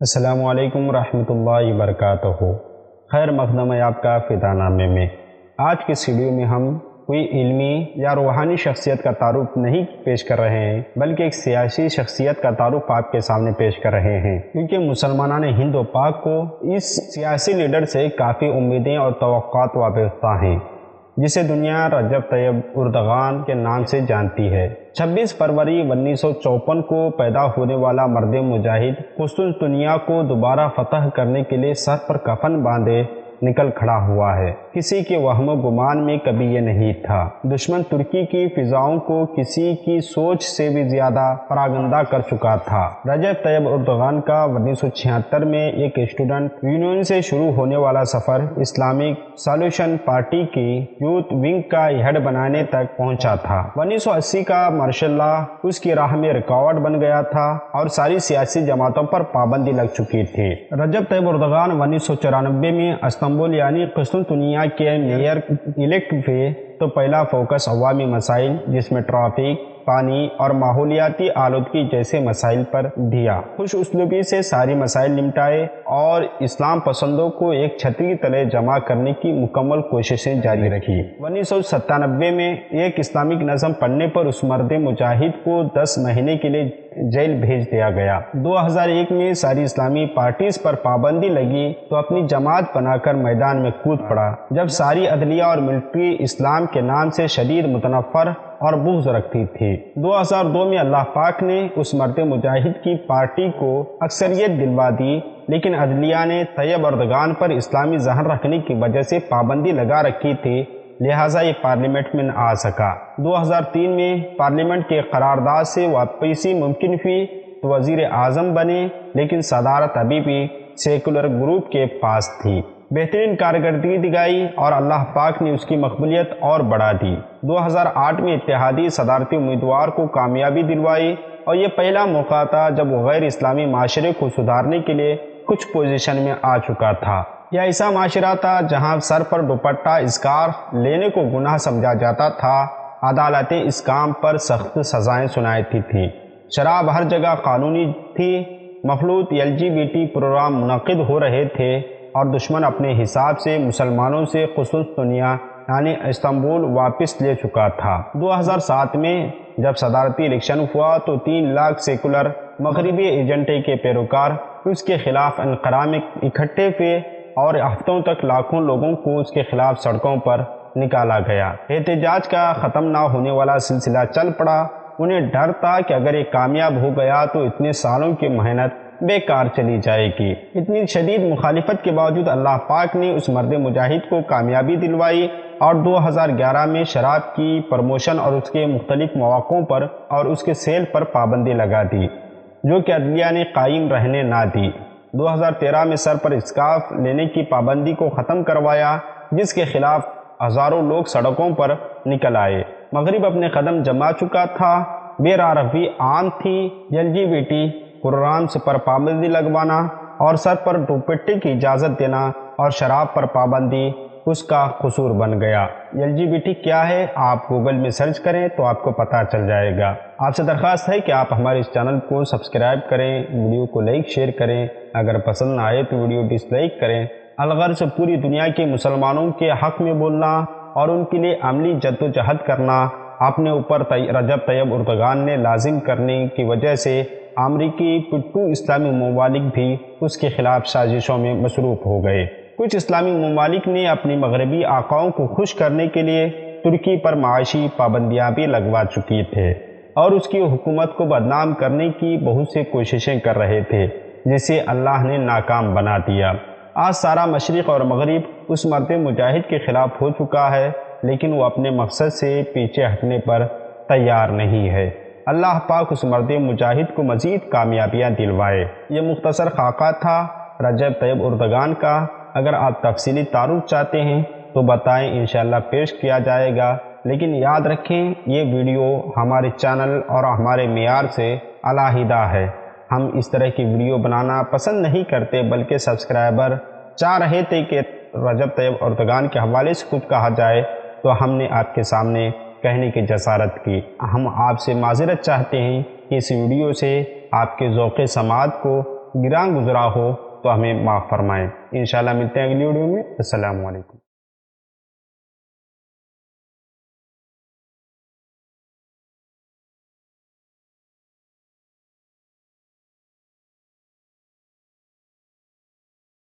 السلام علیکم ورحمۃ اللہ وبرکاتہ۔ خیر مقدم ہے آپ کا فدا نامے میں۔ آج کے اس ویڈیو میں ہم کوئی علمی یا روحانی شخصیت کا تعارف نہیں پیش کر رہے ہیں، بلکہ ایک سیاسی شخصیت کا تعارف آپ کے سامنے پیش کر رہے ہیں، کیونکہ مسلمانان ہند و پاک کو اس سیاسی لیڈر سے کافی امیدیں اور توقعات وابستہ ہیں، جسے دنیا رجب طیب اردغان کے نام سے جانتی ہے۔ 26 فروری 1954 کو پیدا ہونے والا مرد مجاہد قسطنطنیہ کو دوبارہ فتح کرنے کے لیے سر پر کفن باندھے نکل کھڑا ہوا ہے۔ کسی کے وہم و گمان میں کبھی یہ نہیں تھا۔ دشمن ترکی کی فضاؤں کو کسی کی سوچ سے بھی زیادہ پراگندہ کر چکا تھا۔ رجب طیب اردغان کا 1976 میں ایک اسٹوڈنٹ یونین سے شروع ہونے والا سفر اسلامک سالوشن پارٹی کی یوتھ ونگ کا ہیڈ بنانے تک پہنچا تھا۔ 1980 کا مارشل لا اس کی راہ میں رکاوٹ بن گیا تھا اور ساری سیاسی جماعتوں پر پابندی لگ چکی تھی۔ رجب طیب اردغان 1994 میں استنبول یعنی قسطنطنیہ کے میئر الیکٹ ہوئے تو پہلا فوکس عوامی مسائل، جس میں ٹریفک، پانی اور ماحولیاتی آلودگی جیسے مسائل پر دیا۔ خوش اسلوبی سے ساری مسائل نمٹائے اور اسلام پسندوں کو ایک چھتری تلے جمع کرنے کی مکمل کوششیں جاری رکھی۔ 1997 میں ایک اسلامک نظم پڑھنے پر اس مرد مجاہد کو 10 مہینے کے لیے جیل بھیج دیا گیا۔ 2001 میں ساری اسلامی پارٹیز پر پابندی لگی تو اپنی جماعت بنا کر میدان میں کود پڑا، جب ساری عدلیہ اور ملٹری اسلام کے نام سے شدید متنفر اور بغض رکھتی تھی۔ 2002 میں اللہ پاک نے اس مرد مجاہد کی پارٹی کو اکثریت دلوا دی، لیکن عدلیہ نے طیب اردغان پر اسلامی ذہن رکھنے کی وجہ سے پابندی لگا رکھی تھی، لہٰذا یہ پارلیمنٹ میں نہ آ سکا۔ 2003 میں پارلیمنٹ کے قرارداد سے واپسی ممکن ہوئی تو وزیر اعظم بنے، لیکن صدارت ابھی بھی سیکولر گروپ کے پاس تھی۔ بہترین کارکردگی دکھائی اور اللہ پاک نے اس کی مقبولیت اور بڑھا دی۔ 2008 میں اتحادی صدارتی امیدوار کو کامیابی دلوائی اور یہ پہلا موقع تھا جب وہ غیر اسلامی معاشرے کو سدھارنے کے لیے کچھ پوزیشن میں آ چکا تھا۔ یہ ایسا معاشرہ تھا جہاں سر پر دوپٹہ اسکارف لینے کو گناہ سمجھا جاتا تھا، عدالتیں اس کام پر سخت سزائیں سناتی تھیں، شراب ہر جگہ قانونی تھی، مخلوط LGBT پروگرام منعقد ہو رہے تھے اور دشمن اپنے حساب سے مسلمانوں سے قسطنطنیہ یعنی استنبول واپس لے چکا تھا۔ 2007 میں جب صدارتی الیکشن ہوا تو 3 لاکھ سیکولر مغربی ایجنڈے کے پیروکار اس کے خلاف انقرہ میں اکٹھے ہوئے اور ہفتوں تک لاکھوں لوگوں کو اس کے خلاف سڑکوں پر نکالا گیا۔ احتجاج کا ختم نہ ہونے والا سلسلہ چل پڑا۔ انہیں ڈر تھا کہ اگر یہ کامیاب ہو گیا تو اتنے سالوں کی محنت بیکار چلی جائے گی۔ اتنی شدید مخالفت کے باوجود اللہ پاک نے اس مرد مجاہد کو کامیابی دلوائی اور 2011 میں شراب کی پروموشن اور اس کے مختلف مواقعوں پر اور اس کے سیل پر پابندی لگا دی، جو کہ عدلیہ نے قائم رہنے نہ دی۔ 2013 میں سر پر اسکارف لینے کی پابندی کو ختم کروایا، جس کے خلاف ہزاروں لوگ سڑکوں پر نکل آئے۔ مغرب اپنے قدم جما چکا تھا، بے راہ روی عام تھی، LGBT پروگرامز پر پابندی لگوانا اور سر پر دوپٹے کی اجازت دینا اور شراب پر پابندی اس کا قصور بن گیا۔ LGBT کیا ہے آپ گوگل میں سرچ کریں تو آپ کو پتہ چل جائے گا۔ آپ سے درخواست ہے کہ آپ ہمارے اس چینل کو سبسکرائب کریں، ویڈیو کو لائک شیئر کریں، اگر پسند نہ آئے تو ویڈیو ڈس لائک کریں۔ الغرض پوری دنیا کے مسلمانوں کے حق میں بولنا اور ان کے لیے عملی جد و جہد کرنا اپنے اوپر رجب طیب اردغان نے لازم کرنے کی وجہ سے امریکی پٹو اسلامی ممالک بھی اس کے خلاف سازشوں میں مصروف ہو گئے۔ کچھ اسلامی ممالک نے اپنی مغربی آقاؤں کو خوش کرنے کے لیے ترکی پر معاشی پابندیاں بھی لگوا چکی تھے اور اس کی حکومت کو بدنام کرنے کی بہت سے کوششیں کر رہے تھے، جسے اللہ نے ناکام بنا دیا۔ آج سارا مشرق اور مغرب اس مرد مجاہد کے خلاف ہو چکا ہے، لیکن وہ اپنے مقصد سے پیچھے ہٹنے پر تیار نہیں ہے۔ اللہ پاک اس مرد مجاہد کو مزید کامیابیاں دلوائے۔ یہ مختصر خاکہ تھا رجب طیب اردغان کا۔ اگر آپ تفصیلی تعارف چاہتے ہیں تو بتائیں، انشاءاللہ پیش کیا جائے گا، لیکن یاد رکھیں یہ ویڈیو ہمارے چینل اور ہمارے معیار سے علیحدہ ہے۔ ہم اس طرح کی ویڈیو بنانا پسند نہیں کرتے، بلکہ سبسکرائبر چاہ رہے تھے کہ رجب طیب اردغان کے حوالے سے کچھ کہا جائے تو ہم نے آپ کے سامنے کہنے کی جسارت کی۔ ہم آپ سے معذرت چاہتے ہیں کہ اس ویڈیو سے آپ کے ذوق سماعت کو گراں گزرا ہو تو ہمیں معاف فرمائیں۔ انشاءاللہ ملتے ہیں اگلی ویڈیو میں۔ السلام علیکم۔